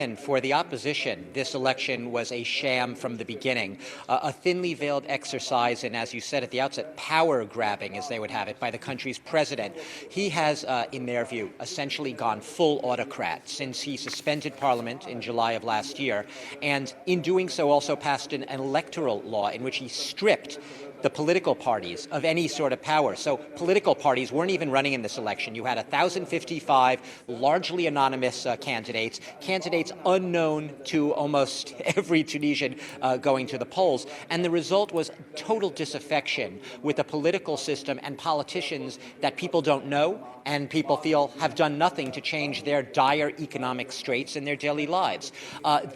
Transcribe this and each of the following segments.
And for the opposition, this election was a sham from the beginning, a thinly veiled exercise in, as you said at the outset, power grabbing, as they would have it, by the country's president. He has, in their view, essentially gone full autocrat since he suspended Parliament in July of last year, and in doing so also passed an electoral law in which he stripped the political parties of any sort of power. So political parties weren't even running in this election. You had 1,055 largely anonymous candidates unknown to almost every Tunisian going to the polls. And the result was total disaffection with a political system and politicians that people don't know and people feel have done nothing to change their dire economic straits in their daily lives.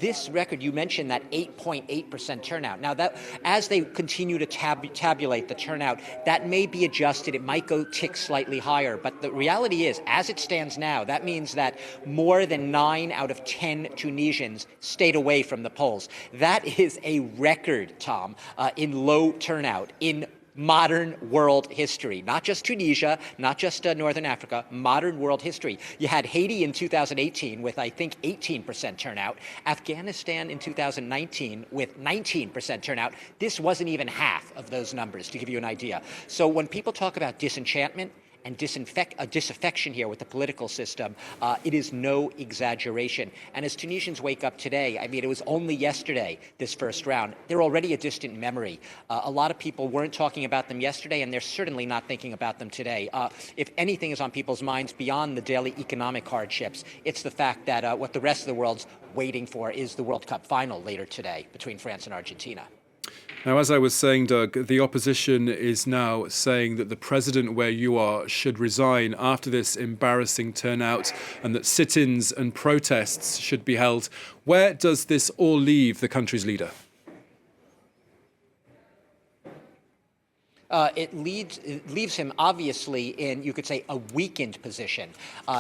This record, you mentioned that 8.8% turnout. Now, that as they continue to tabulate the turnout, that may be adjusted. It might go tick slightly higher. But the reality is, as it stands now, that means that more than 9 out of 10 Tunisians stayed away from the polls. That is a record, Tom, in low turnout in modern world history, not just Tunisia, not just Northern Africa, modern world history. You had Haiti in 2018 with, I think, 18% turnout, Afghanistan in 2019 with 19% turnout. This wasn't even half of those numbers, to give you an idea. So when people talk about disenchantment and disaffection here with the political system, it is no exaggeration. And as Tunisians wake up today, I mean, it was only yesterday, this first round, they're already a distant memory. A lot of people weren't talking about them yesterday, and they're certainly not thinking about them today. If anything is on people's minds beyond the daily economic hardships, it's the fact that what the rest of the world's waiting for is the World Cup final later today between France and Argentina. Now, as I was saying, Doug, the opposition is now saying that the president where you are should resign after this embarrassing turnout and that sit-ins and protests should be held. Where does this all leave the country's leader? It leaves him obviously in, you could say, a weakened position.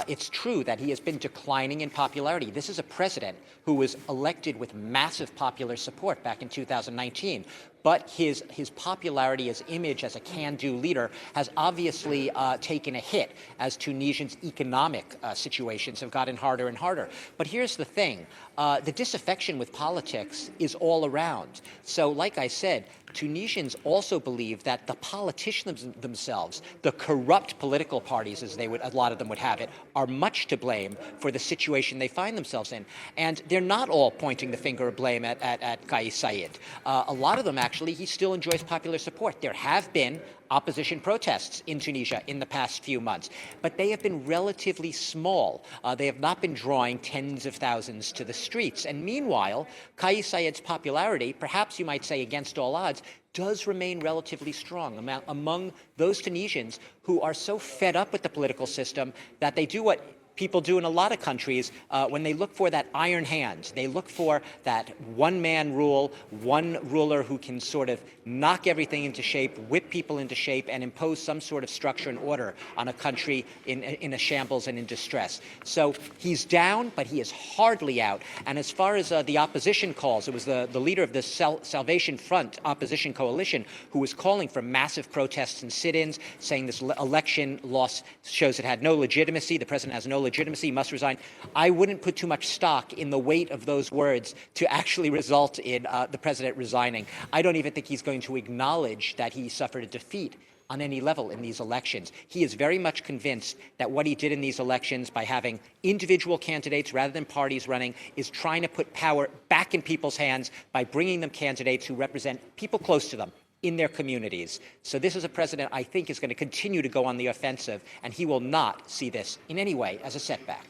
It's true that he has been declining in popularity. This is a president who was elected with massive popular support back in 2019. But his popularity, his image as a can-do leader has obviously taken a hit as Tunisians' economic situations have gotten harder and harder. But here's the thing. The disaffection with politics is all around. So like I said, Tunisians also believe that the politicians themselves, the corrupt political parties, as a lot of them would have it, are much to blame for the situation they find themselves in. And they're not all pointing the finger of blame at Saied. A lot of them actually, he still enjoys popular support. There have been opposition protests in Tunisia in the past few months, but they have been relatively small. They have not been drawing tens of thousands to the streets. And meanwhile, Kais Saied's popularity, perhaps you might say against all odds, does remain relatively strong among those Tunisians who are so fed up with the political system that they do what people do in a lot of countries when they look for that iron hand. They look for that one-man rule, one ruler who can sort of knock everything into shape, whip people into shape, and impose some sort of structure and order on a country in a shambles and in distress. So he's down, but he is hardly out. And as far as the opposition calls, it was the leader of the Salvation Front opposition coalition who was calling for massive protests and sit-ins, saying this election loss shows it had no legitimacy, the president has no legitimacy, must resign. I wouldn't put too much stock in the weight of those words to actually result in the president resigning. I don't even think he's going to acknowledge that he suffered a defeat on any level in these elections. He is very much convinced that what he did in these elections by having individual candidates rather than parties running is trying to put power back in people's hands by bringing them candidates who represent people close to them in their communities. So this is a president I think is going to continue to go on the offensive, and he will not see this in any way as a setback.